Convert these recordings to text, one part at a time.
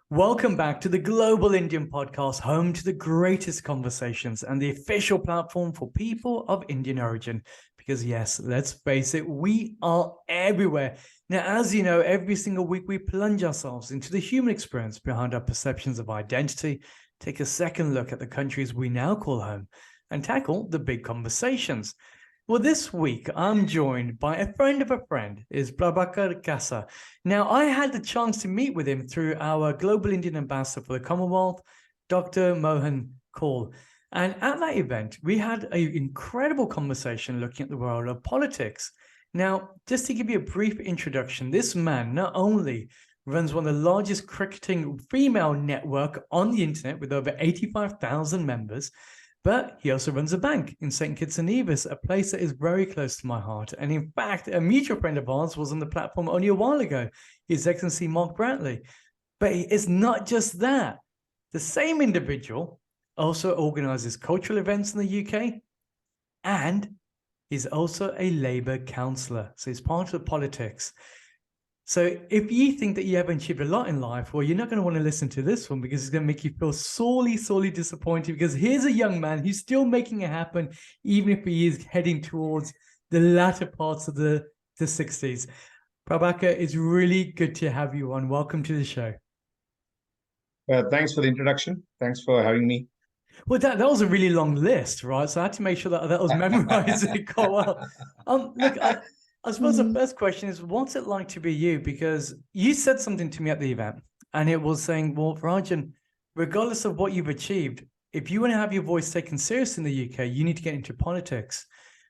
Welcome back to the Global Indian Podcast, home to the greatest conversations and the official platform for people of Indian origin. Because yes, let's face it, we are everywhere. Now, as you know, every single week we plunge ourselves into the human experience behind our perceptions of identity, take a second look at the countries we now call home, and tackle the big conversations. Well, this week I'm joined by a friend of a friend, is Prabhakar Kaza. Now, I had the chance to meet with him through our Global Indian Ambassador for the Commonwealth, Dr. Mohan Kaul. And at that event, we had an incredible conversation looking at the world of politics. Now, just to give you a brief introduction, this man not only runs one of the largest cricketing female network on the internet with over 85,000 members, but he also runs a bank in St. Kitts and Nevis, a place that is very close to my heart. And in fact, a mutual friend of ours was on the platform only a while ago, His Excellency Mark Brantley. But it's not just that. The same individual also organizes cultural events in the UK, and he's also a Labour councillor. So he's part of politics. So if you think that you haven't achieved a lot in life, well, you're not going to want to listen to this one because it's going to make you feel sorely, sorely disappointed, because here's a young man who's still making it happen, even if he is heading towards the latter parts of the 60s. Prabhakar, it's really good to have you on. Welcome to the show. Thanks for the introduction. Thanks for having me. Well, that was a really long list, right? So I had to make sure that was memorized quite well. Look, I suppose the first question is, what's it like to be you? Because you said something to me at the event, and it was saying, well, Rajan, regardless of what you've achieved, if you want to have your voice taken seriously in the UK, you need to get into politics.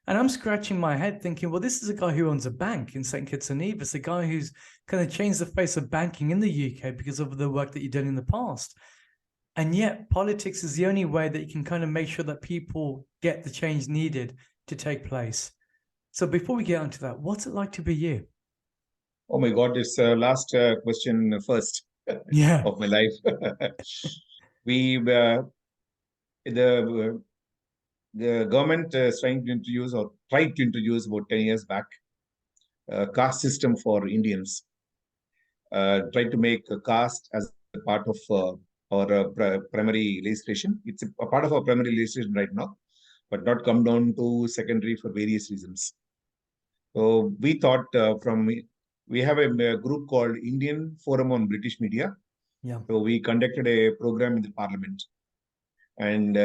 And I'm scratching my head thinking, well, this is a guy who owns a bank in St. Kitts and Nevis, a guy who's kind of changed the face of banking in the UK because of the work that you've done in the past. And yet politics is the only way that you can kind of make sure that people get the change needed to take place. So before we get onto that, what's it like to be you? Oh my God, it's last question first of my life. The government is trying to introduce, or tried to introduce about 10 years back, a caste system for Indians. Tried to make a caste as a part of our primary legislation. It's a part of our primary legislation right now, but not come down to secondary for various reasons. So we thought we have a group called Indian Forum on British Media. Yeah. So we conducted a program in the Parliament. And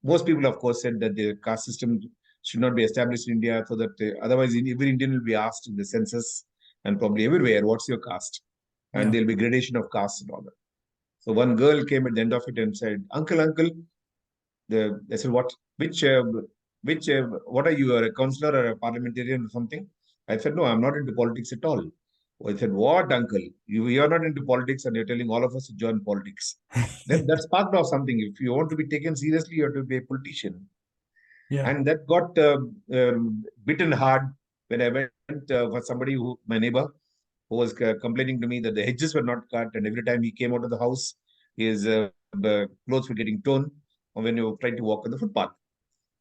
most people, of course, said that the caste system should not be established in India, so that otherwise every Indian will be asked in the census and probably everywhere, what's your caste? And there'll be gradation of castes and all that. So one girl came at the end of it and said, Uncle, they said, what? What are you, a councillor or a parliamentarian or something? I said, no, I'm not into politics at all. I said, what, uncle? You're not into politics and you're telling all of us to join politics. Then that sparked off something. If you want to be taken seriously, you have to be a politician. Yeah. And that got bitten hard when I went for somebody, my neighbor, who was complaining to me that the hedges were not cut. And every time he came out of the house, his clothes were getting torn when you tried to walk on the footpath.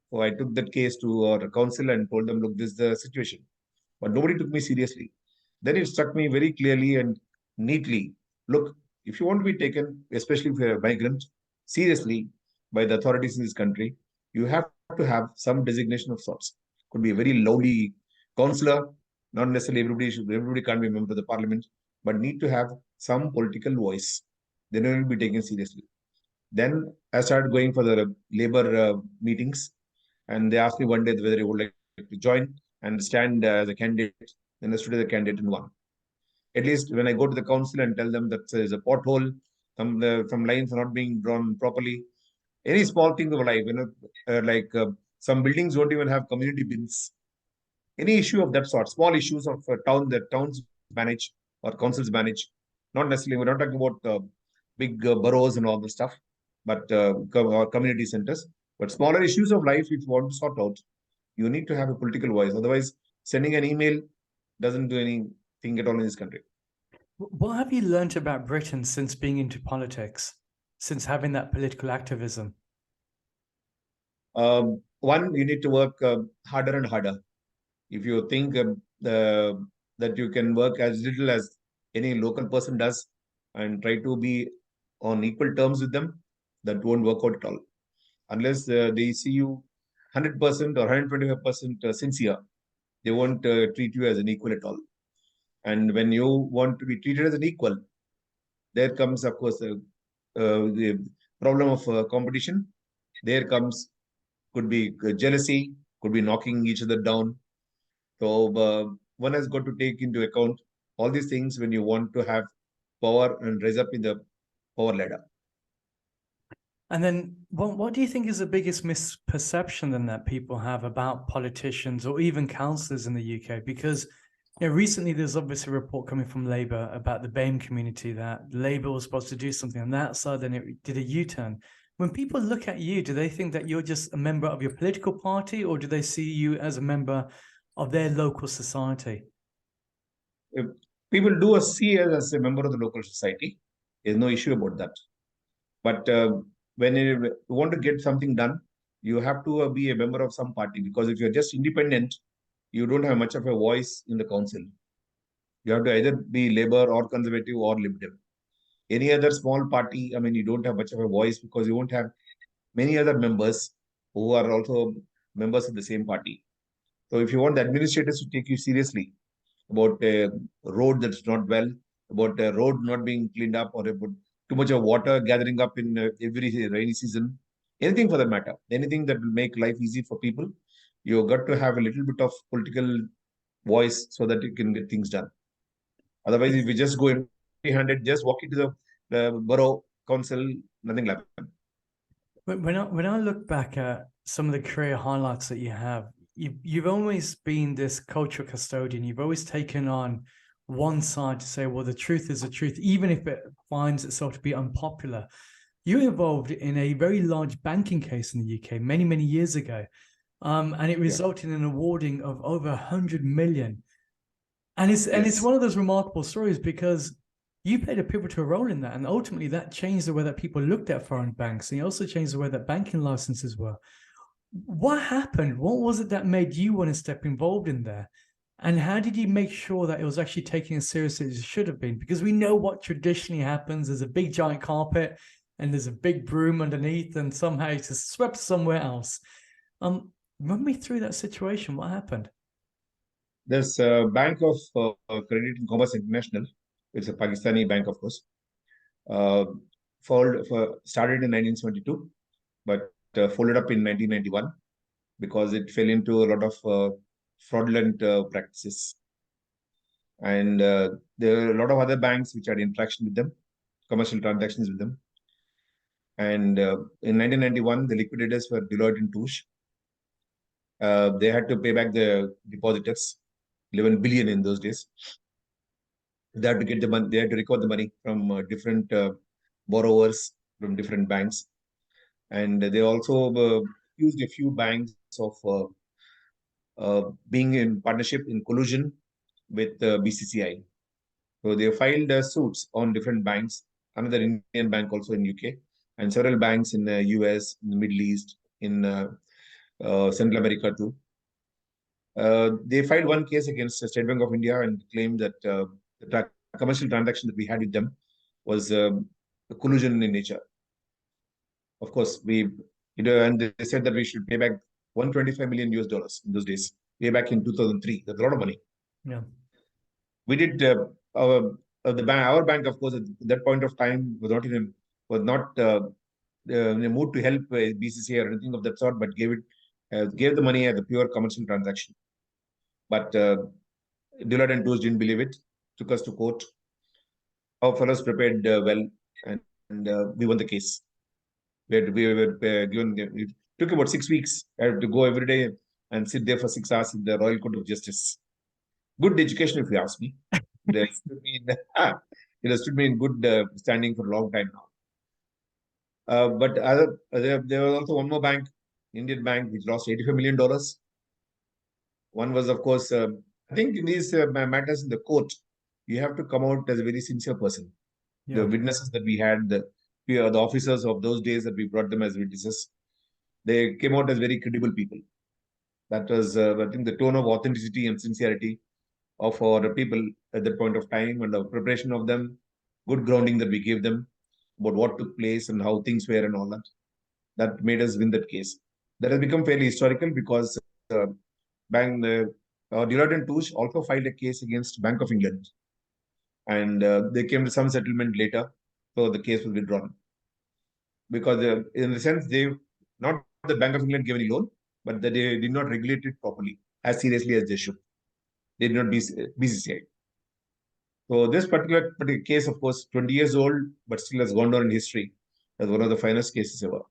So I took that case to our council and told them, look, this is the situation. But nobody took me seriously. Then it struck me very clearly and neatly. Look, if you want to be taken, especially if you're a migrant, seriously by the authorities in this country, you have to have some designation of sorts. Could be a very lowly councillor, not necessarily everybody can't be a member of the parliament, but need to have some political voice. Then you will be taken seriously. Then I started going for the labor meetings, and they asked me one day whether I would like to join and stand as a candidate. Then I stood as a candidate and won. At least when I go to the council and tell them that there's a pothole, some lines are not being drawn properly, any small thing of life, some buildings don't even have community bins. Any issue of that sort, small issues of that towns manage or councils manage. Not necessarily, we're not talking about big boroughs and all the stuff, but community centers. But smaller issues of life, if you want to sort out, you need to have a political voice. Otherwise, sending an email doesn't do anything at all in this country. What have you learned about Britain since being into politics, since having that political activism? One, you need to work harder and harder. If you think that you can work as little as any local person does, and try to be on equal terms with them, that won't work out at all. Unless they see you 100% or 125% sincere, they won't treat you as an equal at all. And when you want to be treated as an equal, there comes, of course, the problem of competition. There comes, could be jealousy, could be knocking each other down. So one has got to take into account all these things when you want to have power and rise up in the power ladder. And then what do you think is the biggest misperception then that people have about politicians or even councillors in the UK? Because recently there's obviously a report coming from Labour about the BAME community that Labour was supposed to do something on that side, then it did a U-turn. When people look at you, do they think that you're just a member of your political party, or do they see you as a member of their local society? People do see us as a member of the local society. There's no issue about that. But when you want to get something done, you have to be a member of some party, because if you're just independent, you don't have much of a voice in the council. You have to either be Labour or Conservative or Lib Dem. Any other small party, I mean, you don't have much of a voice because you won't have many other members who are also members of the same party. So if you want the administrators to take you seriously about a road that's not well, about a road not being cleaned up, or about too much of water gathering up in every rainy season, anything for that matter, anything that will make life easy for people, you've got to have a little bit of political voice so that you can get things done. Otherwise, if you just go empty-handed, just walk into the borough council, nothing will happen. When I look back at some of the career highlights that you have, you've always been this cultural custodian. You've always taken on one side to say, well, the truth is the truth, even if it finds itself to be unpopular. You were involved in a very large banking case in the UK many, many years ago. And it resulted in an awarding of over 100 million. And it's one of those remarkable stories because you played a pivotal role in that. And ultimately that changed the way that people looked at foreign banks. And it also changed the way that banking licenses were. What happened? What was it that made you want to step involved in there? And how did you make sure that it was actually taken as seriously as it should have been? Because we know what traditionally happens. There's a big giant carpet and there's a big broom underneath, and somehow it's just swept somewhere else. Run me through that situation. What happened? There's a Bank of Credit and Commerce International. It's a Pakistani bank, of course. Started in 1972, but folded up in 1991 because it fell into a lot of fraudulent practices. And there are a lot of other banks which had interaction with them, commercial transactions with them. And in 1991, the liquidators were Deloitte and Touche. They had to pay back the depositors, 11 billion in those days. They had to get the money. They had to recover the money from different borrowers from different banks, and they also used a few banks of being in partnership, in collusion with BCCI. So they filed suits on different banks, another Indian bank also in UK, and several banks in the US, in the Middle East, in Central America too. They filed one case against the State Bank of India and claimed that the commercial transaction that we had with them was collusion in nature. Of course, and they said that we should pay back 125 million US dollars in those days, way back in 2003. That's a lot of money. Yeah. We did our bank, of course, at that point of time was not in a mood to help BCCI or anything of that sort, but gave the money as a pure commercial transaction. But Deloitte and Touche didn't believe it, took us to court. Our fellows prepared well, and we won the case. We were given. It took about 6 weeks. I had to go every day and sit there for 6 hours in the Royal Court of Justice. Good education, if you ask me. It has stood me in good standing for a long time now. But there was also one more bank, Indian bank, which lost $85 million. One was, of course, I think in these matters in the court, you have to come out as a very sincere person. Yeah. The witnesses that we had, the officers of those days that we brought them as witnesses, they came out as very credible people. That was, I think, the tone of authenticity and sincerity of our people at that point of time, and the preparation of them good grounding that we gave them about what took place and how things were and all that. That made us win that case. That has become fairly historical because Deloitte and Touche also filed a case against Bank of England, and they came to some settlement later, so the case was withdrawn because in the sense they not the Bank of England gave any loan, but that they did not regulate it properly as seriously as they should. They did not be BCCI. So this particular case, of course, 20 years old, but still has gone down in history as one of the finest cases ever.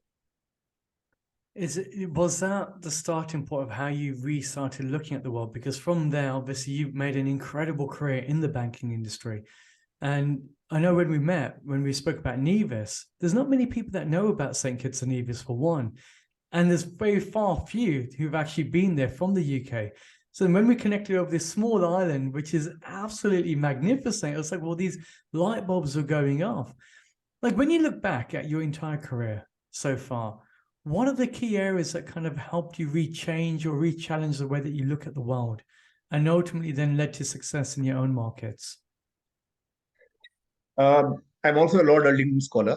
Was that the starting point of how you restarted looking at the world? Because from there, obviously, you've made an incredible career in the banking industry. And I know when we spoke about Nevis, there's not many people that know about St. Kitts and Nevis, for one. And there's very few who've actually been there from the UK. So when we connected over this small island, which is absolutely magnificent, it was like, well, these light bulbs are going off. Like when you look back at your entire career so far, what are the key areas that kind of helped you rechange or re-challenge the way that you look at the world and ultimately then led to success in your own markets? I'm also a Lord Earldington Scholar.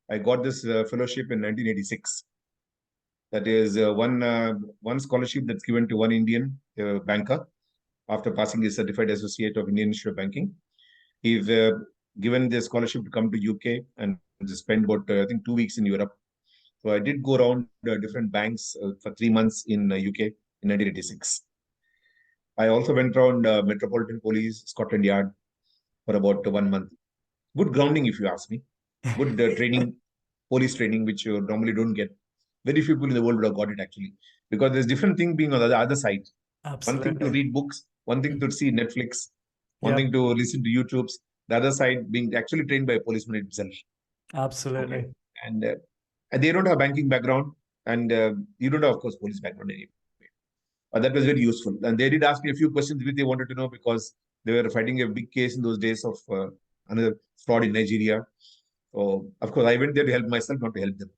I got this fellowship in 1986. That is one scholarship that's given to one Indian banker after passing his Certified Associate of Indian Institute of Banking. He's given the scholarship to come to UK and to spend about, I think, 2 weeks in Europe. So I did go around different banks for 3 months in UK in 1986. I also went around Metropolitan Police, Scotland Yard for about 1 month. Good grounding, if you ask me. Good training, police training, which you normally don't get. Very few people in the world would have got it actually, because there's different thing being on the other side. Absolutely. One thing to read books, one thing to see Netflix, one thing to listen to YouTubes. The other side being actually trained by a policeman himself. Absolutely. Okay. And they don't have banking background, and you don't have, of course, police background anyway. But that was very useful. And they did ask me a few questions which they wanted to know because they were fighting a big case in those days of another fraud in Nigeria. So, of course, I went there to help myself, not to help them.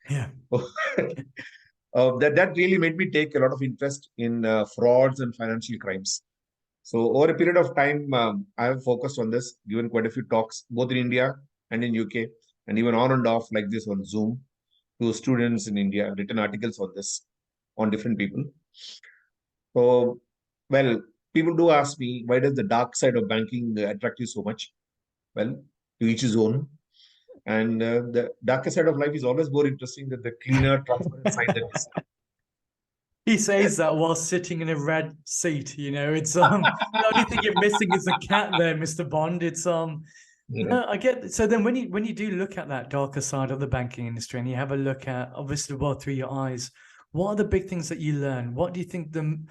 Yeah. That really made me take a lot of interest in frauds and financial crimes. So over a period of time, I have focused on this, given quite a few talks, both in India and in UK, and even on and off like this on Zoom to students in India, written articles on this, on different people. So, well, people do ask me, why does the dark side of banking attract you so much? Well, to each his own. And the darker side of life is always more interesting than the cleaner, transparent side that we see. He says that while sitting in a red seat, you know, it's the only thing you're missing is a cat there, Mr. Bond. It's no, I get. So then when you do look at that darker side of the banking industry and you have a look at obviously the world through your eyes, what are the big things that you learn? What do you think the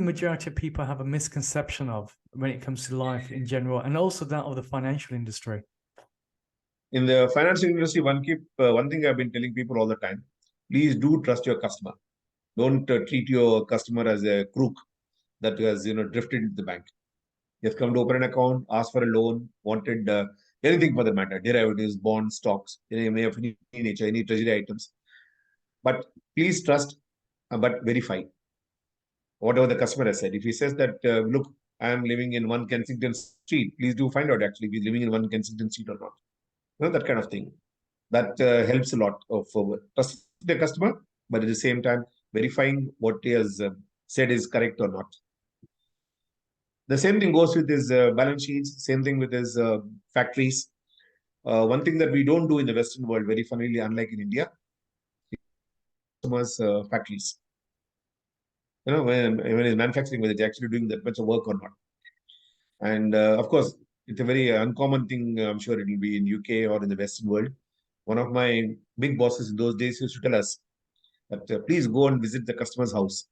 majority of people have a misconception of when it comes to life in general, and also that of the financial industry? In the financial industry, one thing I've been telling people all the time: please do trust your customer. Don't treat your customer as a crook that has drifted into the bank. He has come to open an account, ask for a loan, wanted anything for the matter, derivatives, bonds, stocks, may have any nature, any treasury items. But please trust, but verify whatever the customer has said. If he says that, look, I am living in 1 Kensington Street, please do find out actually if he's living in 1 Kensington Street or not. That kind of thing. That helps a lot of trusting the customer, but at the same time, verifying what he has said is correct or not. The same thing goes with his balance sheets, same thing with his factories. One thing that we don't do in the Western world, very funnily, unlike in India, customers' factories. When he's manufacturing, whether they're actually doing that much of work or not. And of course, it's a very uncommon thing, I'm sure it will be in UK or in the Western world. One of my big bosses in those days used to tell us that please go and visit the customer's house,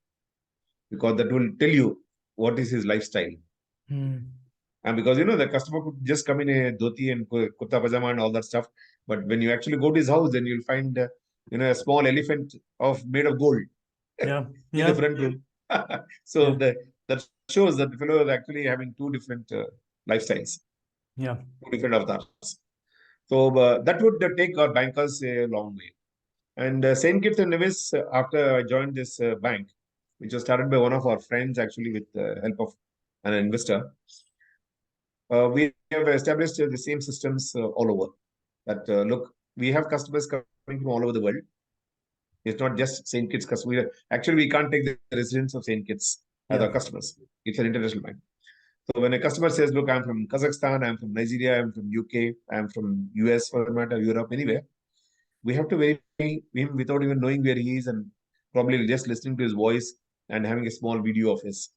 because that will tell you what is his lifestyle. And because the customer could just come in a dhoti and kurta pajama and all that stuff, but when you actually go to his house, then you'll find a small elephant made of gold in the front room. So that shows that the fellow is actually having two different lifestyles, two different avatars. So that would take our bankers a long way. And St. Kitts and Nevis, after I joined this bank, which was started by one of our friends actually with the help of an investor, We have established the same systems all over. That look, we have customers coming from all over the world. It's not just St. Kitts customers. Actually, we can't take the residents of St. Kitts as Yeah. our customers. It's an international bank. So when a customer says, look, I'm from Kazakhstan, I'm from Nigeria, I'm from UK, I'm from US for that matter, Europe, anywhere, we have to verify him without even knowing where he is and probably just listening to his voice and having a small video of his.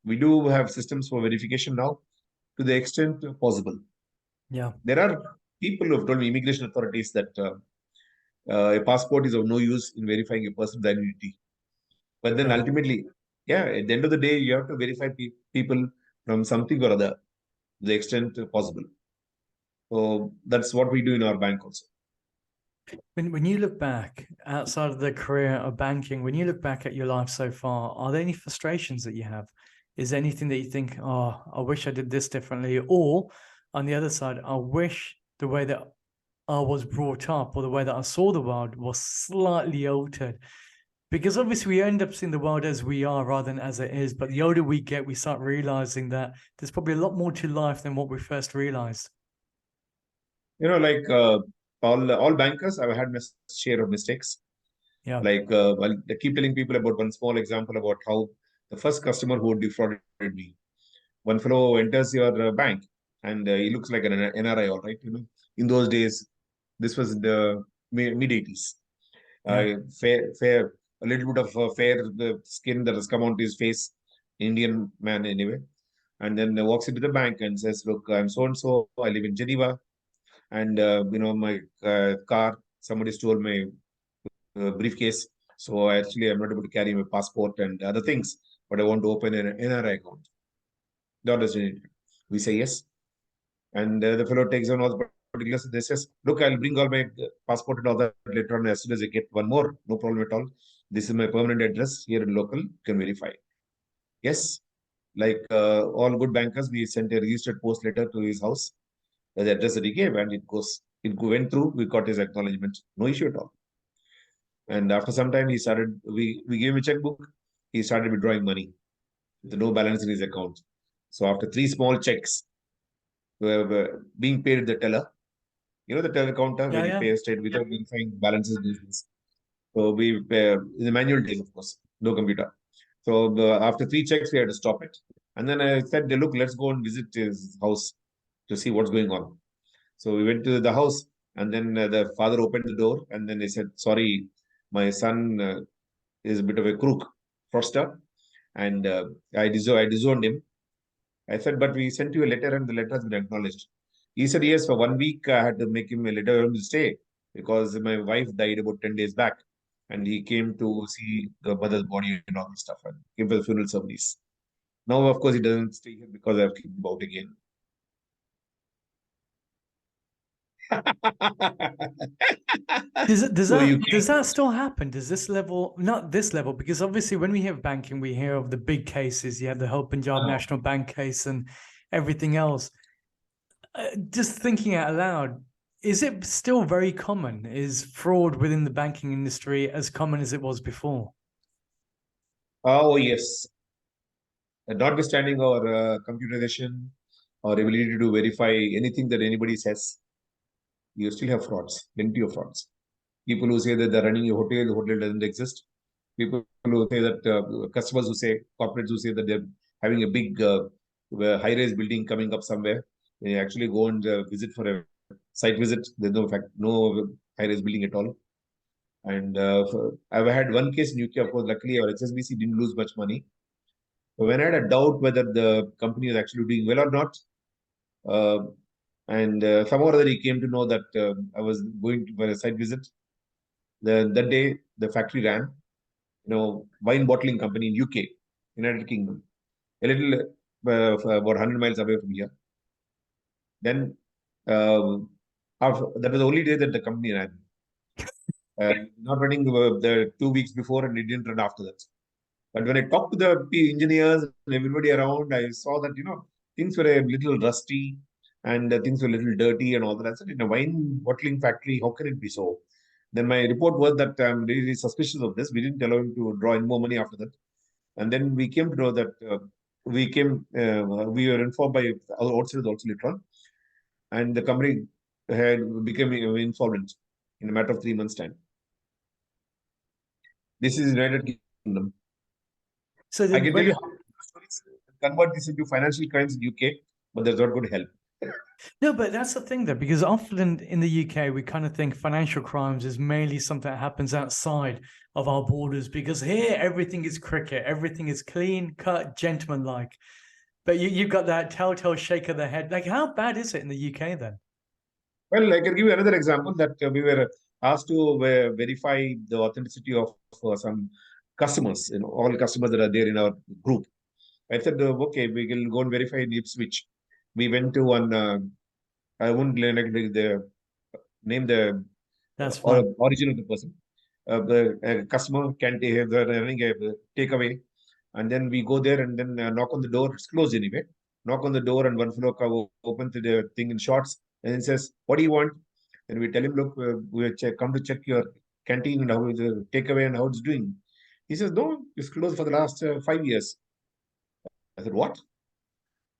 We do have systems for verification now to the extent possible. Yeah. There are people who have told me, immigration authorities, that a passport is of no use in verifying a person's identity. But then Really? ultimately, yeah, at the end of the day, you have to verify people from something or other to the extent possible. So that's what we do in our bank also. When you look back outside of the career of banking, when you look back at your life so far, are there any frustrations that you have? Is there anything that you think, oh, I wish I did this differently? Or on the other side, I wish the way that I was brought up or the way that I saw the world was slightly altered? Because obviously we end up seeing the world as we are rather than as it is. But the older we get, we start realizing that there's probably a lot more to life than what we first realized. Like all bankers, I've had my share of mistakes. Yeah. Like I keep telling people about one small example about how the first customer who defrauded me. One fellow enters your bank and he looks like an NRI, all right. In those days, this was in the mid 80s. Yeah. Fair, a little bit of fair skin that has come onto his face, Indian man anyway. And then walks into the bank and says, look, I'm so and so, I live in Geneva. And, my car, somebody stole my briefcase. So actually, I'm not able to carry my passport and other things, but I want to open an NRI account. Dollars in it. We say yes. And the fellow takes on all the particulars. They says, look, I'll bring all my passport and all that later on as soon as I get one more. No problem at all. This is my permanent address here in local. You can verify. Yes. Like all good bankers, we sent a registered post letter to his house, the address that he gave, and it went through. We got his acknowledgement. No issue at all. And after some time, we gave him a checkbook. He started withdrawing money with no balance in his account. So after 3 small checks were being paid at the teller, the teller counter where you Yeah. pay straight without verifying balances, business. So in the manual days, of course, no computer. So after 3 checks, we had to stop it. And then I said, look, let's go and visit his house to see what's going on. So we went to the house, and then the father opened the door, and then they said, sorry, my son is a bit of a crook, fraudster, and I disowned him. I said, but we sent you a letter, and the letter has been acknowledged. He said, yes, for 1 week, I had to make him a letter to stay because my wife died about 10 days back. And he came to see the mother's body and all this stuff and came for the funeral ceremonies. Now, of course, he doesn't stay here because I've kicked him out again. Does So you that still happen? Does this level, not this level, because obviously when we have banking, we hear of the big cases. You have the Help Punjab National Bank case and everything else. Just thinking out loud, is it still very common? Is fraud within the banking industry as common as it was before? Oh, yes. Notwithstanding our computerization or ability to verify anything that anybody says, you still have frauds, plenty of frauds. People who say that they're running a hotel, the hotel doesn't exist. People who say that customers who say, corporates who say that they're having a big high-rise building coming up somewhere. They actually go and visit for a site visit. There's no high-rise building at all. And I've had one case in UK, of course, luckily our HSBC didn't lose much money. But when I had a doubt whether the company was actually doing well or not, uh, and somehow or other he came to know that I was going for a site visit. That day, the factory ran, wine bottling company in UK, United Kingdom, a little about 100 miles away from here. Then that was the only day that the company ran. Not running the 2 weeks before, and it didn't run after that. But when I talked to the engineers and everybody around, I saw that things were a little rusty and things were a little dirty and all that. I said, in a wine bottling factory, how can it be so? Then my report was that I'm really suspicious of this. We didn't allow him to draw any more money after that. And then we came to know that we were informed by our outsiders also later on, and the company had become insolvent in a matter of 3 months' time. This is United Kingdom. So I can tell you how stories convert this into financial crimes in UK, but that's not going to help. No, but that's the thing though, because often in the UK, we kind of think financial crimes is mainly something that happens outside of our borders, because here everything is cricket, everything is clean cut, gentlemanlike. But you've got that telltale shake of the head. Like, how bad is it in the UK then? Well, I can give you another example that we were asked to verify the authenticity of some customers, all customers that are there in our group. I said, okay, we will go and verify in Ipswich. We went to one, I won't name the That's fine. origin of the person. The customer can take, they're running a takeaway. And then we go there and then knock on the door. It's closed anyway. Knock on the door and one fellow opens the thing in shorts and then says, "What do you want?" And we tell him, "Look, we come to check your canteen and how is the takeaway and how it's doing." He says, "No, it's closed for the last 5 years." I said, "What?"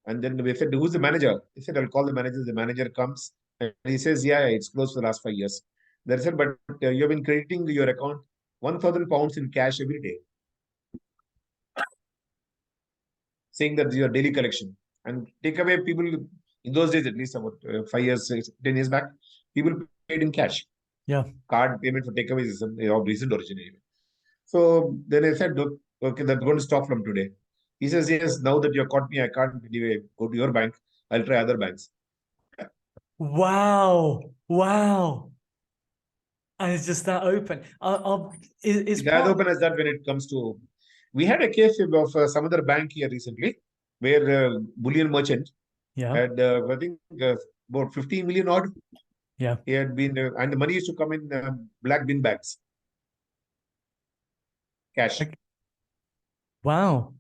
And then we said, "Who's the manager?" He said, "I'll call the manager." The manager comes and he says, "Yeah, it's closed for the last 5 years." They said, "But you have been crediting your account £1,000 in cash every day, saying that your daily collection." And take away people in those days, at least about 5 years, 10 years back, people paid in cash. Yeah. Card payment for takeaways is of recent origin anyway. So then I said, "Look, okay, that's going to stop from today." He says, "Yes, now that you have caught me, I can't anyway go to your bank. I'll try other banks." Wow. Wow. And it's just that open. Is It's as part. open as that when it comes to. We had a case of some other bank here recently where bullion merchant Yeah. had, I think, about 15 million odd. Yeah. He had been, and the money used to come in black bin bags, cash. Like, wow.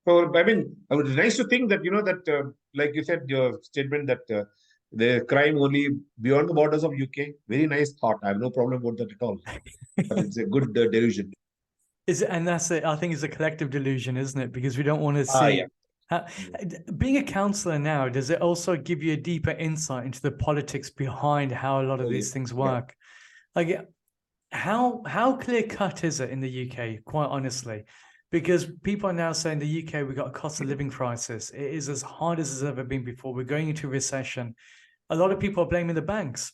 So, I mean, it was nice to think that, that, like you said, your statement that the crime only beyond the borders of UK, very nice thought. I have no problem with that at all. But it's a good delusion. And that's it. I think it's a collective delusion, isn't it? Because we don't want to see. Yeah. Being a counselor now, does it also give you a deeper insight into the politics behind how a lot of these things work? Like, how clear cut is it in the UK? Quite honestly, because people are now saying the UK we got a cost of living crisis. It is as hard as it's ever been before. We're going into recession. A lot of people are blaming the banks.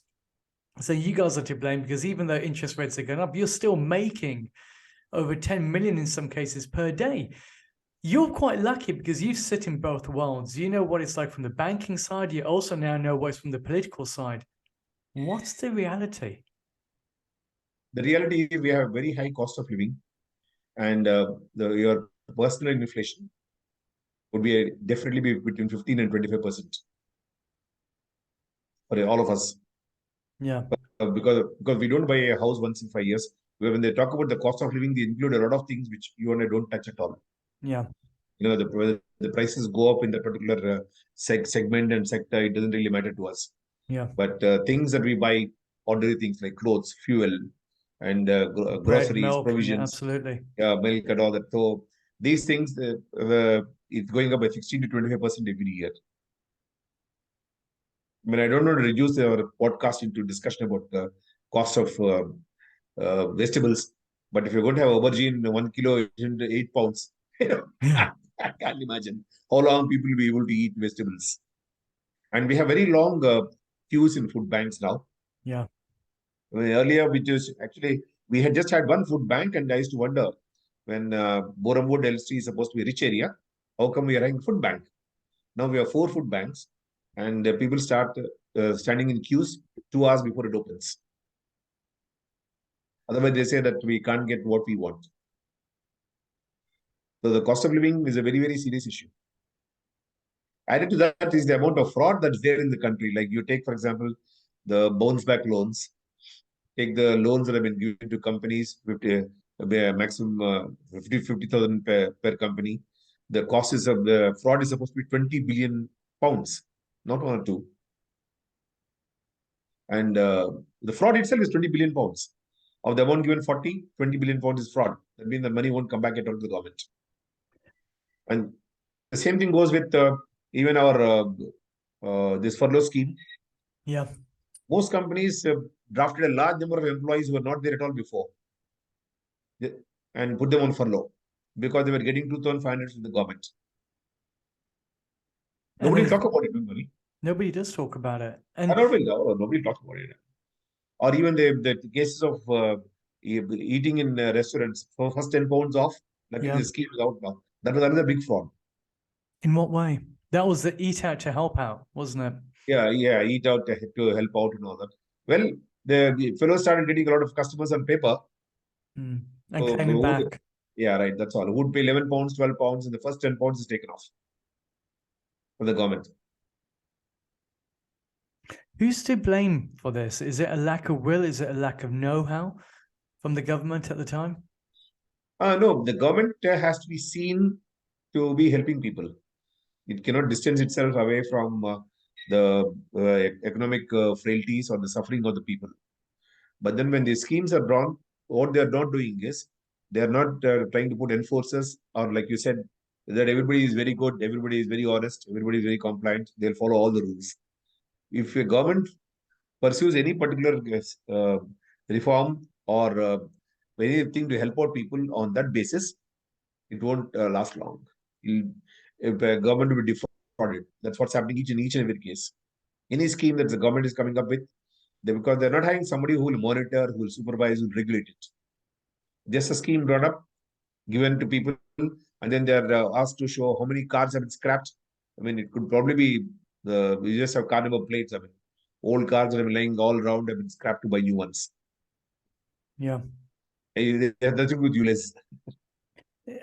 So you guys are to blame because even though interest rates are going up, you're still making over 10 million in some cases per day. You're quite lucky because you sit in both worlds. You know what it's like from the banking side. You also now know what's from the political side. What's the reality? The reality is we have very high cost of living, and your personal inflation would definitely be between 15 and 25% for all of us. Yeah. Because we don't buy a house once in 5 years. When they talk about the cost of living, they include a lot of things which you and I don't touch at all. Yeah. The prices go up in that particular segment and sector. It doesn't really matter to us. Yeah. But things that we buy, ordinary things like clothes, fuel, and Bread, groceries, milk, yeah, provisions, absolutely. milk, and all that. So these things, it's going up by 16 to 25% every year. I mean, I don't want to reduce our podcast into discussion about the cost of vegetables, but if you're going to have aubergine 1 kilo, 8 pounds, Yeah. I can't imagine how long people will be able to eat vegetables. And we have very long queues in food banks now. Yeah. I mean, earlier, we had just had one food bank, and I used to wonder when Borehamwood, Elstree is supposed to be a rich area, how come we are having food bank? Now we have 4 food banks, and people start standing in queues 2 hours before it opens. Otherwise, they say that we can't get what we want. So the cost of living is a very, very serious issue. Added to that is the amount of fraud that's there in the country. Like you take, for example, the bounce back loans. Take the loans that have been given to companies, maximum 50,000 per company. The cost is of the fraud is supposed to be 20 billion pounds, not 1 or 2. And the fraud itself is 20 billion pounds. Of the amount given 20 billion pounds is fraud. That means the money won't come back at all to the government. And the same thing goes with even our this furlough scheme. Yeah. Most companies drafted a large number of employees who were not there at all before and put them on furlough because they were getting 2,500 from the government. And Nobody then will talk about it, normally. nobody does talk about it. I And don't know, nobody talks about it. Or even the cases of eating in restaurants for first 10 pounds off. Luckily, yeah, the scheme is out now. That was another big fraud. in what way? That was the eat out to help out, wasn't it? Yeah, eat out to help out and all that. Well, the fellows started getting a lot of customers on paper. Mm. And So, claiming back. yeah, right. That's all. Who would pay 11 pounds, 12 pounds, and the first 10 pounds is taken off from the government. Who's to blame for this? Is it a lack of will? Is it a lack of know-how from the government at the time? No, the government has to be seen to be helping people. It cannot distance itself away from the economic frailties or the suffering of the people. But then when these schemes are drawn, what they are not doing is they are not trying to put enforcers or, like you said, that everybody is very good, everybody is very honest, everybody is very compliant, they'll follow all the rules. If a government pursues any particular reform or anything to help out people on that basis, it won't last long. If a government will be defrauded, that's what's happening each and every case. Any scheme that the government is coming up with, because they're not having somebody who will monitor, who will supervise, who will regulate it. Just a scheme drawn up, given to people, and then they're asked to show how many cars have been scrapped. I mean, it could probably be we just have car number plates. I mean, old cars that have been laying all around have been scrapped to buy new ones. Yeah. That's a good ULS.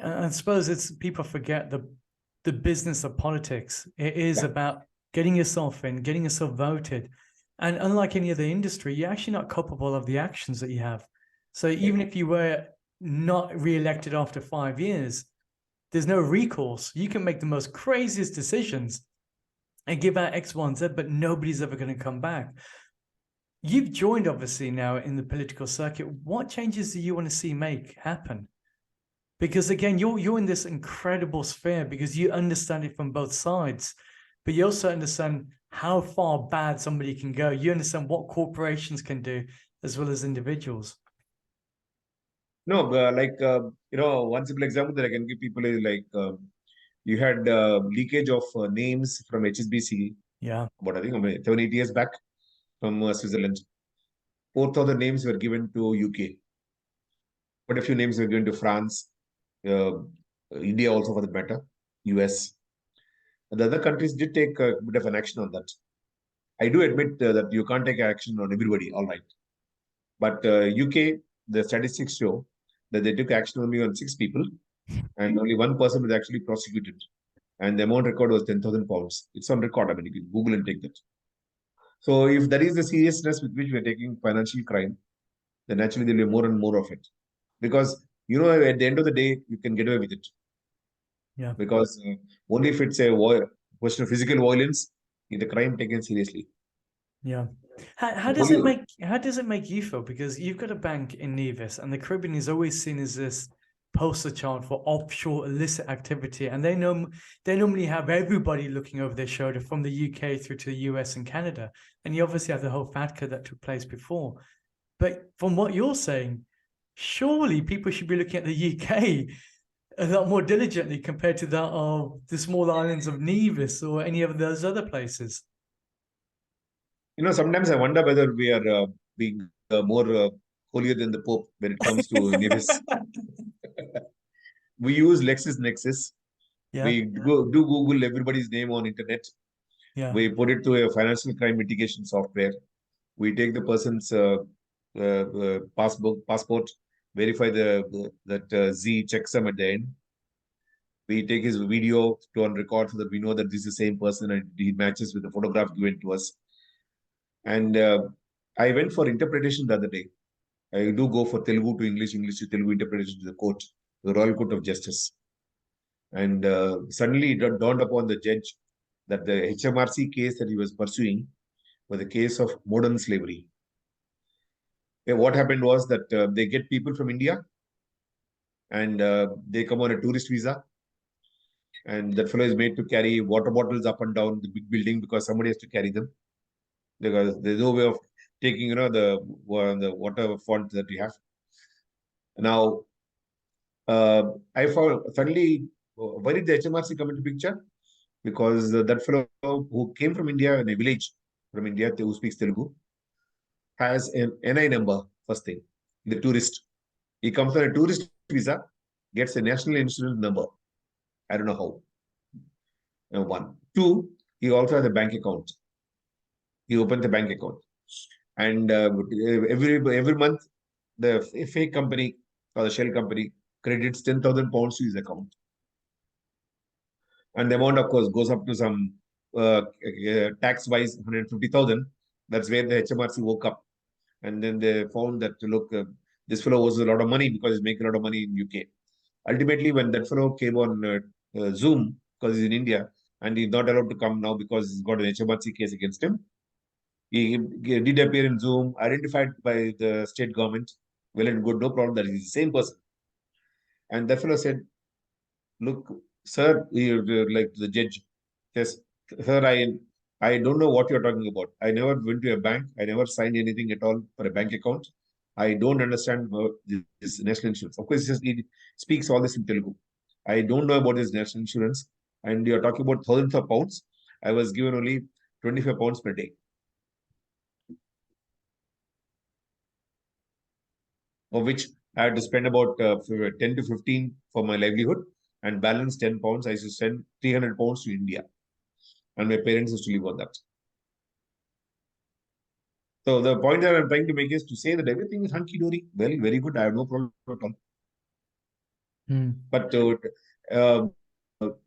I suppose it's people forget the business of politics. It is about getting yourself in, getting yourself voted. And unlike any other industry, you're actually not culpable of the actions that you have. So even if you were not re-elected after 5 years, there's no recourse. You can make the most craziest decisions and give out X, Y, and Z, but nobody's ever going to come back. You've joined, obviously, now in the political circuit. What changes do you want to see make happen? Because again, you're in this incredible sphere because you understand it from both sides, but you also understand how far bad somebody can go. You understand what corporations can do as well as individuals. No, one simple example that I can give people is like you had leakage of names from HSBC. Yeah. About I think 7-8 years back from Switzerland. 4,000 names were given to UK. But a few names were given to France, India also for the matter, US. And the other countries did take a bit of an action on that. I do admit that you can't take action on everybody, all right. But UK, the statistics show that they took action only on 6 people, and only one person was actually prosecuted. And the amount record was 10,000 pounds. It's on record. I mean, you can Google and take that. So if that is the seriousness with which we're taking financial crime, then actually there'll be more and more of it. Because, at the end of the day, you can get away with it. Yeah. Because only if it's a question of physical violence, is the crime taken seriously. Yeah. How does it make you feel? Because you've got a bank in Nevis, and the Caribbean is always seen as this poster child for offshore illicit activity, and they normally have everybody looking over their shoulder from the UK through to the US and Canada, and you obviously have the whole FATCA that took place before. But from what you're saying, surely people should be looking at the UK a lot more diligently compared to that of the small islands of Nevis or any of those other places. Sometimes I wonder whether we are being more holier than the Pope when it comes to Nevis. We use LexisNexis. Yeah. We do Google everybody's name on internet. Yeah. We put it to a financial crime mitigation software. We take the person's passport, verify that Z checksum at the end. We take his video to on record so that we know that this is the same person and he matches with the photograph given to us. And I went for interpretation the other day. I do go for Telugu to English, English to Telugu interpretation to the court, the Royal Court of Justice. And suddenly it dawned upon the judge that the HMRC case that he was pursuing was a case of modern slavery. What happened was that they get people from India and they come on a tourist visa. And that fellow is made to carry water bottles up and down the big building because somebody has to carry them. Because there's no way of taking, the water font that you have. Now, I found suddenly, why did the HMRC come into picture? Because that fellow who came from India in a village from India who speaks Telugu has an NI number, first thing, the tourist. He comes on a tourist visa, gets a national insurance number. I don't know how. One. Two, he also has a bank account. He opens a bank account. And every month, the fake company or the shell company credits 10,000 pounds to his account. And the amount, of course, goes up to some tax-wise 150,000. That's where the HMRC woke up. And then they found that, look, this fellow owes a lot of money because he's making a lot of money in UK. Ultimately, when that fellow came on Zoom, because he's in India, and he's not allowed to come now because he's got an HMRC case against him, he did appear in Zoom, identified by the state government. Well and good, no problem, that he's the same person. And that fellow said, look, sir, like the judge, yes, sir, I don't know what you're talking about. I never went to a bank. I never signed anything at all for a bank account. I don't understand this national insurance. Of course, he speaks all this in Telugu. I don't know about this national insurance. And you're talking about thousands of pounds. I was given only 25 pounds per day, of which I had to spend about 10 to 15 for my livelihood, and balance 10 pounds. I used to send 300 pounds to India. And my parents used to live on that. So the point that I'm trying to make is to say that everything is hunky-dory. Well, very good. I have no problem at all. But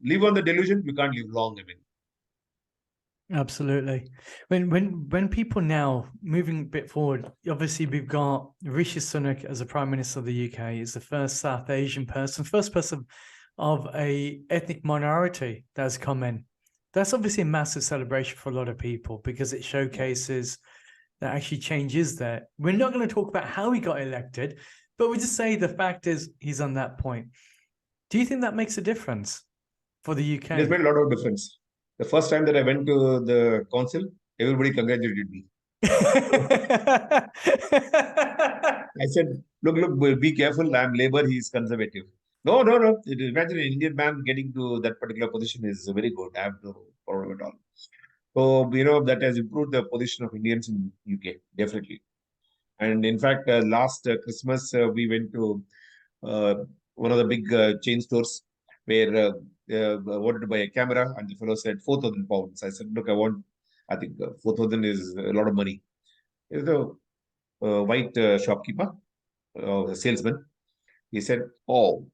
live on the delusion, you can't live long. I mean, absolutely. When people now moving a bit forward, obviously we've got Rishi Sunak as a Prime Minister of the UK. He's the first South Asian person, first person of a ethnic minority that has come in. That's obviously a massive celebration for a lot of people because it showcases that actually change is there. We're not going to talk about how he got elected, but we just say the fact is he's on that point. Do you think that makes a difference for the UK? It's made a lot of difference. The first time that I went to the council, everybody congratulated me. I said, look, be careful. I'm Labour, he's Conservative. No. Imagine an Indian man getting to that particular position is very good. I have no problem at all. So, that has improved the position of Indians in UK, definitely. And in fact, last Christmas, we went to one of the big chain stores where I wanted to buy a camera, and the fellow said 4,000 pounds. I said, look, I think 4,000 is a lot of money. There's a white shopkeeper, a salesman. He said, oh,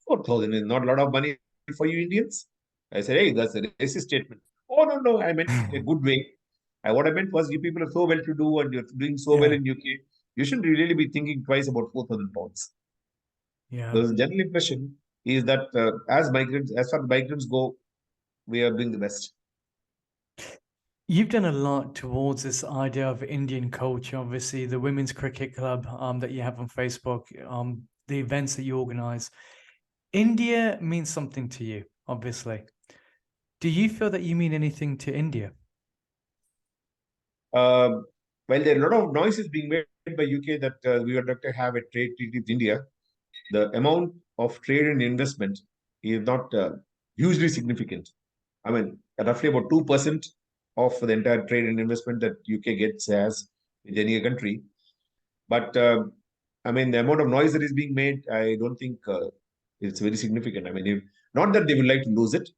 4,000 is not a lot of money for you Indians. I said, hey, that's a racist statement. Oh, no, I meant a good way. What I meant was you people are so well to do and you're doing so well in UK. You shouldn't really be thinking twice about 4,000 pounds. Yeah. So the general impression is that as far as migrants go, we are doing the best. You've done a lot towards this idea of Indian culture, obviously the women's cricket club that you have on Facebook, the events that you organize. India means something to you, obviously. Do you feel that you mean anything to India? Well, there are a lot of noises being made by UK that we would like to have a trade treaty with India. The amount of trade and investment is not hugely significant. I mean, roughly about 2% of the entire trade and investment that UK gets as with any country. But I mean, the amount of noise that is being made, I don't think it's very significant. I mean, not that they would like to lose it,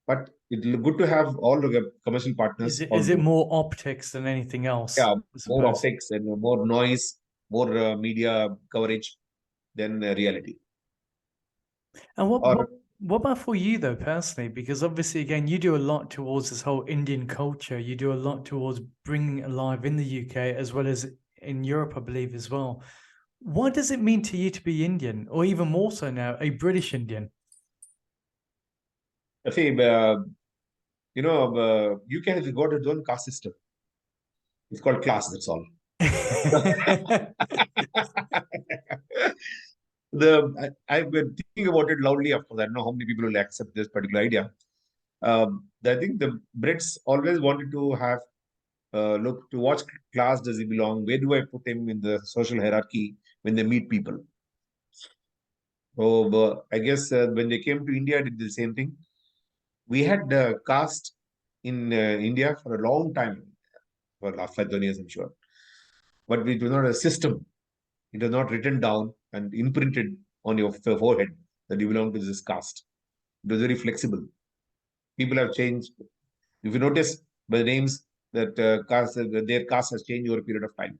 but it's good to have all the commercial partners. Is it more optics than anything else? Yeah, more optics and more noise, more media coverage than reality. And what about for you though, personally? Because obviously, again, you do a lot towards this whole Indian culture. You do a lot towards bringing it alive in the UK as well as in Europe, I believe, as well. What does it mean to you to be Indian, or even more so now, a British Indian? I think, UK has got its own caste system. It's called class, that's all. I've been thinking about it loudly. Of course, I don't know how many people will accept this particular idea. I think the Brits always wanted to have look to what class does he belong? Where do I put him in the social hierarchy when they meet people? So I guess when they came to India, did the same thing. We had caste in India for a long time, for the last 5 years, I'm sure. But it was not a system. It was not written down and imprinted on your forehead that you belong to this caste. It was very flexible. People have changed. If you notice by the names that their caste has changed over a period of time.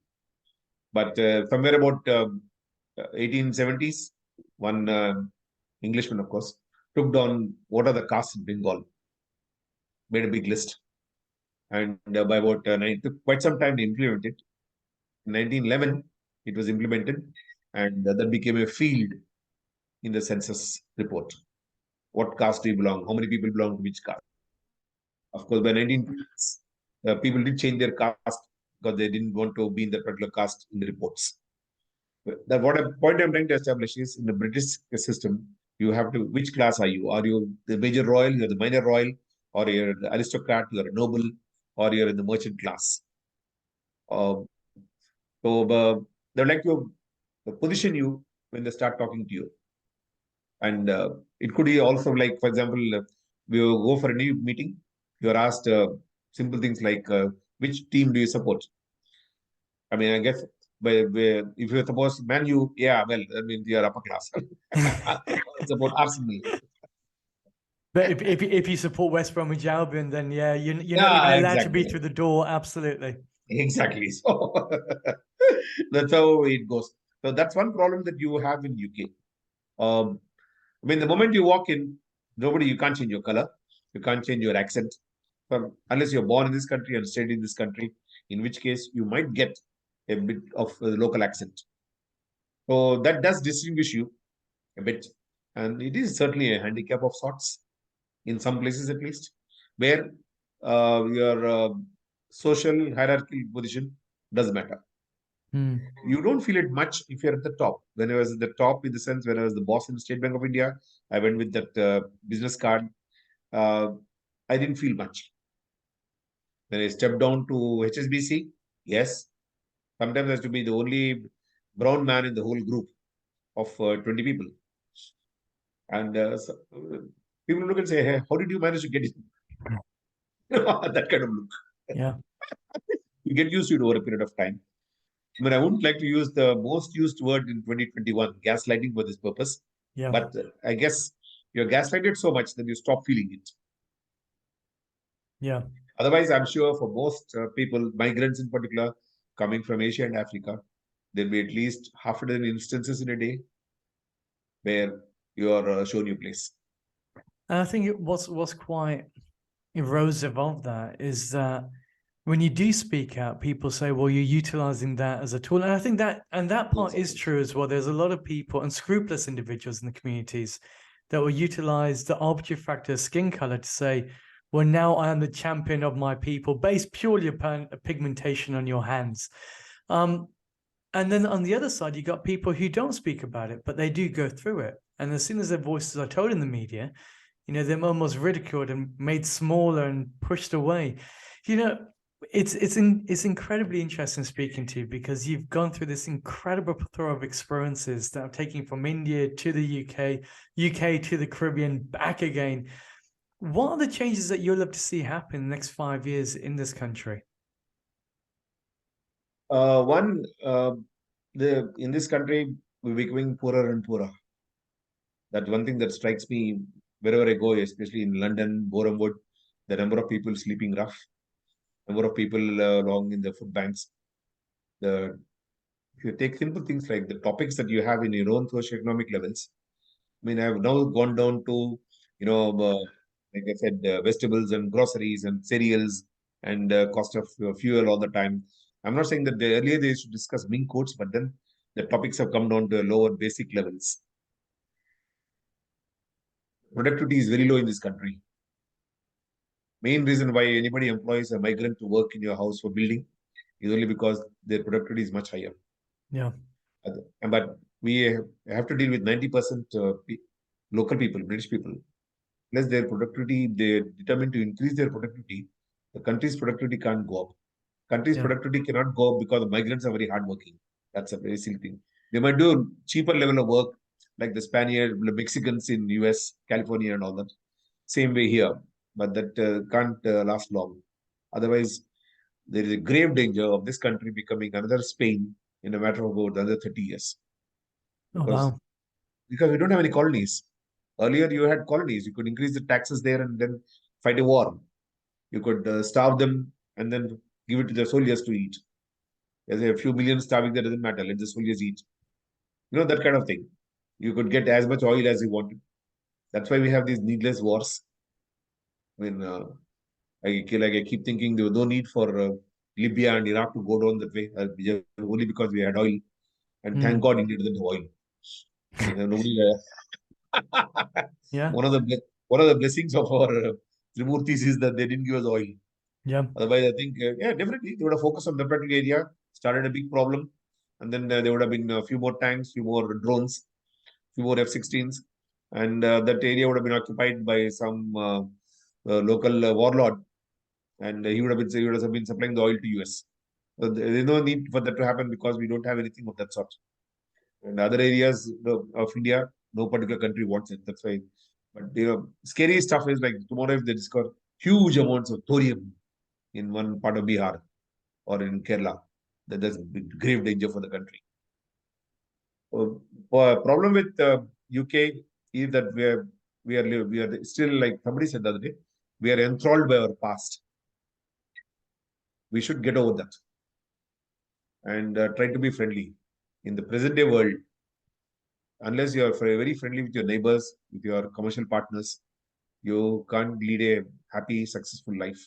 But somewhere about 1870s, one Englishman, of course, took down what are the castes in Bengal, made a big list. And by about it took quite some time to implement it. In 1911, it was implemented, and that became a field in the census report. What caste do you belong? How many people belong to which caste? Of course, by 1920s, people did change their caste because they didn't want to be in that particular caste in the reports. That point I'm trying to establish is in the British system, you have to which class are you? Are you the major royal? You're the minor royal, or you're the aristocrat? You're a noble, or you're in the merchant class. So they'd like to position you when they start talking to you, and it could be also like, for example, we go for a new meeting. You are asked simple things like which team do you support? I mean, I guess if you're supposed Man U, yeah, well, that means you're upper class. It's about Arsenal. But if you support West Bromwich Albion, then yeah, you're not Yeah, even allowed to be exactly. through the door. Absolutely. Exactly. So that's how it goes. So that's one problem that you have in UK. I mean, the moment you walk in, you can't change your color, you can't change your accent, unless you're born in this country and stayed in this country, in which case you might get a bit of a local accent. So that does distinguish you a bit, and it is certainly a handicap of sorts in some places, at least, where your social hierarchical position does matter. You don't feel it much if you're at the top. When I was at the top, in the sense when I was the boss in the State Bank of India, I went with that business card. Uh, I didn't feel much. When I stepped down to HSBC, yes, sometimes I has to be the only brown man in the whole group of 20 people. And people look and say, hey, how did you manage to get it? That kind of look. Yeah. You get used to it over a period of time. I mean, I wouldn't like to use the most used word in 2021, gaslighting, for this purpose. Yeah. But I guess you're gaslighted so much that you stop feeling it. Yeah. Otherwise, I'm sure for most people, migrants in particular, coming from Asia and Africa, there'll be at least half a dozen instances in a day where you are shown your place. And I think what's quite erosive of that is that when you do speak out, people say, well, you're utilizing that as a tool. And I think that part is true as well. There's a lot of people, unscrupulous individuals in the communities, that will utilize the arbitrary factor of skin color to say, well, now I am the champion of my people, based purely upon a pigmentation on your hands. And then on the other side, you got people who don't speak about it, but they do go through it. And as soon as their voices are told in the media, they're almost ridiculed and made smaller and pushed away. It's incredibly interesting speaking to you, because you've gone through this incredible plethora of experiences that have taken from India to the UK to the Caribbean, back again. What are the changes that you'll love to see happen in the next 5 years in this country? In this country, we're becoming poorer and poorer. That's one thing that strikes me wherever I go, especially in London, Borehamwood, the number of people sleeping rough, number of people along in the food banks. If you take simple things like the topics that you have in your own socioeconomic levels, I mean, I've now gone down to, like I said, vegetables and groceries and cereals and cost of fuel all the time. I'm not saying that earlier they should discuss mink coats, but then the topics have come down to lower basic levels. Productivity is very low in this country. Main reason why anybody employs a migrant to work in your house for building is only because their productivity is much higher. Yeah. But we have to deal with 90% local people, British people. Plus their productivity, they're determined to increase their productivity. The country's productivity can't go up. Country's Yeah. productivity cannot go up because the migrants are very hardworking. That's a very silly thing. They might do cheaper level of work, like the Spaniard, the Mexicans in US, California, and all that. Same way here, but that can't last long. Otherwise, there is a grave danger of this country becoming another Spain in a matter of about another 30 years. Oh, Because wow. we don't have any colonies. Earlier, you had colonies. You could increase the taxes there and then fight a war. You could starve them and then give it to the soldiers to eat. There's a few million starving, that doesn't matter. Let the soldiers eat. That kind of thing. You could get as much oil as you wanted. That's why we have these needless wars. I mean, I keep thinking there was no need for Libya and Iraq to go down that way, only because we had oil. And thank Mm. God India doesn't have oil. Nobody, Yeah. one of the blessings of our Trimurtis is that they didn't give us oil. Yeah. Otherwise, I think definitely they would have focused on that particular area, started a big problem, and then there would have been a few more tanks, few more drones, few more F-16s, and that area would have been occupied by some local warlord, and he would have been supplying the oil to US. So there's no need for that to happen because we don't have anything of that sort. And other areas of India, no particular country wants it. That's why. But scary stuff is like tomorrow if they discover huge amounts of thorium in one part of Bihar or in Kerala, that there's grave danger for the country. Problem with UK is that we are still, like somebody said the other day, we are enthralled by our past. We should get over that and try to be friendly in the present day world. Unless you are very friendly with your neighbors, with your commercial partners, you can't lead a happy, successful life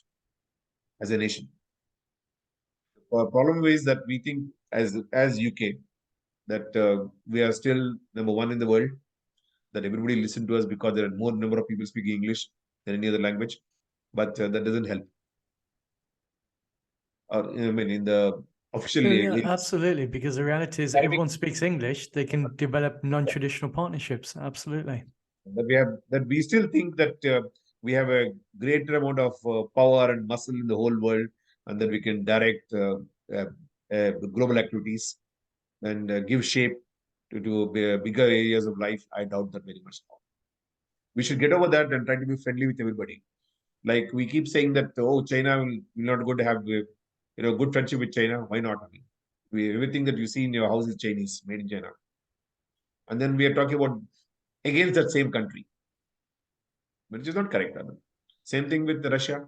as a nation. The problem is that we think as UK that we are still number one in the world, that everybody listen to us because there are more number of people speaking English than any other language, but that doesn't help. Or I mean, in the official Yeah, areas, absolutely. Because the reality is, academic, everyone speaks English. They can develop non-traditional partnerships. Absolutely. that we still think that we have a greater amount of power and muscle in the whole world, and that we can direct global activities and give shape to bigger areas of life. I doubt that very much now. We should get over that and try to be friendly with everybody. Like we keep saying that, oh, China will not go to have good friendship with China. Why not? I mean, everything that you see in your house is Chinese, made in China. And then we are talking about against that same country, which is not correct. I mean, same thing with Russia.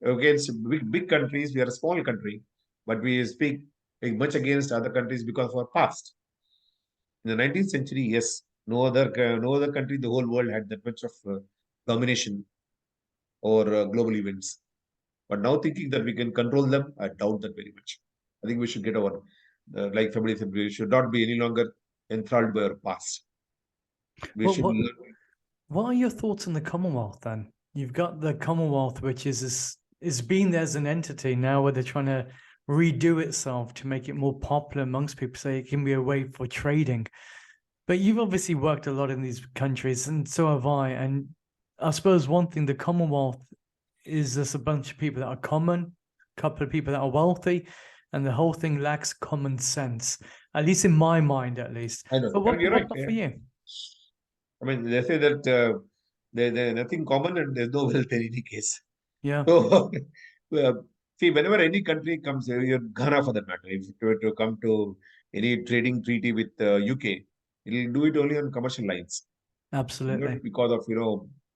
Against big countries, we are a small country, but we speak much against other countries because of our past. In the 19th century, yes, no other country in the whole world had that much of domination or global events. But now thinking that we can control them, I doubt that very much. I think we should get over, like somebody said, we should not be any longer enthralled by our past. We Well, should learn. what are your thoughts on the Commonwealth then? You've got the Commonwealth, which is been there as an entity now, where they're trying to redo itself to make it more popular amongst people, so it can be a way for trading. But you've obviously worked a lot in these countries, and so have I. And I suppose one thing, the Commonwealth is just a bunch of people that are common, a couple of people that are wealthy, and the whole thing lacks common sense, at least in my mind, at least. I know. But what You're right. about Yeah. for you? I mean, they say that there's nothing common and there's no wealth in any case. Yeah, So, see, whenever any country comes, you're Ghana for that matter, if it were to come to any trading treaty with UK, it'll do it only on commercial lines, absolutely. not because of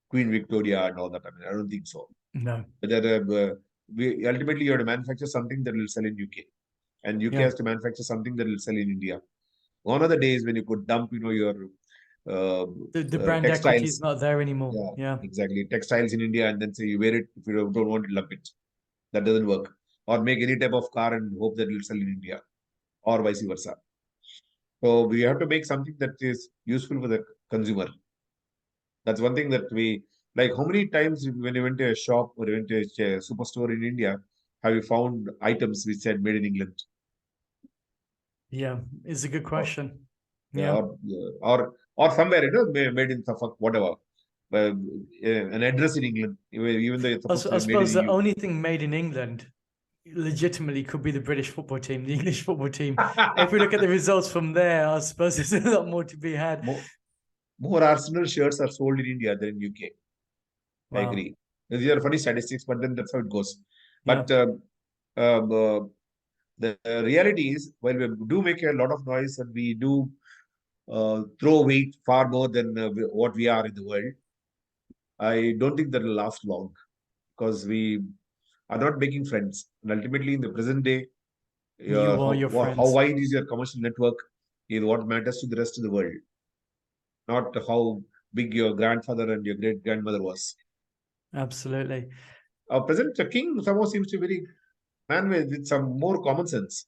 Queen Victoria and all that. I mean, I don't think so. No. Whether we ultimately you have to manufacture something that will sell in UK, and UK Yeah. has to manufacture something that will sell in India. Gone are the days when you could dump, your The brand equity is textiles. not there anymore. Yeah, Yeah. exactly. Textiles in India, and then say you wear it if you don't want to lump it. That doesn't work. Or make any type of car and hope that it will sell in India, or vice versa. So we have to make something that is useful for the consumer. That's one thing that we like. How many times when you went to a shop or you went to a superstore in India, have you found items which said made in England? Yeah, it's a good Oh, question. Yeah. Or somewhere, made in Suffolk, whatever. An address in England, even though it's supposed to I be made in suppose the the only thing made in England legitimately could be the British football team, the English football team. If we look at the results from there, I suppose there's a lot more to be had. More Arsenal shirts are sold in India than in UK. I Wow. agree. These are funny statistics, but then that's how it goes. Yeah. But the reality is, while we do make a lot of noise and we do throw weight far more than what we are in the world, I don't think that will last long, because we are not making friends. And ultimately, in the present day, You are your how friends. wide is your commercial network is what matters to the rest of the world, not how big your grandfather and your great grandmother was. Absolutely. Our present king somehow seems to be very man with some more common sense.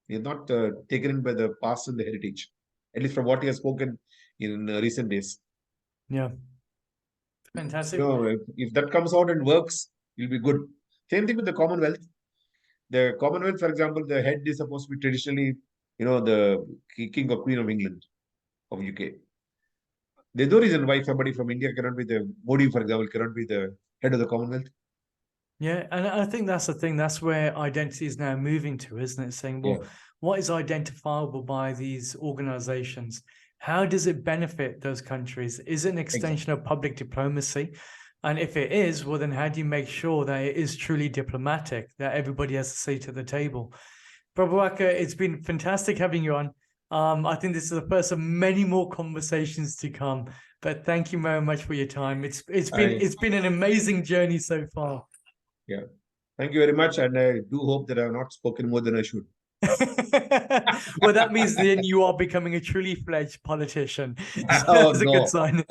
He is not taken in by the past and the heritage, at least from what he has spoken in recent days. Yeah. Fantastic. If that comes out and works, it'll be good. Same thing with the Commonwealth. The Commonwealth, for example, the head is supposed to be traditionally, the king or queen of England, of UK. There's no reason why somebody from India cannot be the Modi, for example, cannot be the head of the Commonwealth. Yeah, and I think that's the thing. That's where identity is now moving to, isn't it? Saying, well, Yeah. what is identifiable by these organizations? How does it benefit those countries? Is it an extension of public diplomacy? And if it is, well, then how do you make sure that it is truly diplomatic, that everybody has a seat at the table? Prabhakar, it's been fantastic having you on. I think this is the first of many more conversations to come. But thank you very much for your time. It's been an amazing journey so far. Yeah. Thank you very much. And I do hope that I have not spoken more than I should. Well, that means then you are becoming a truly fledged politician. So Oh, that's a good no. sign.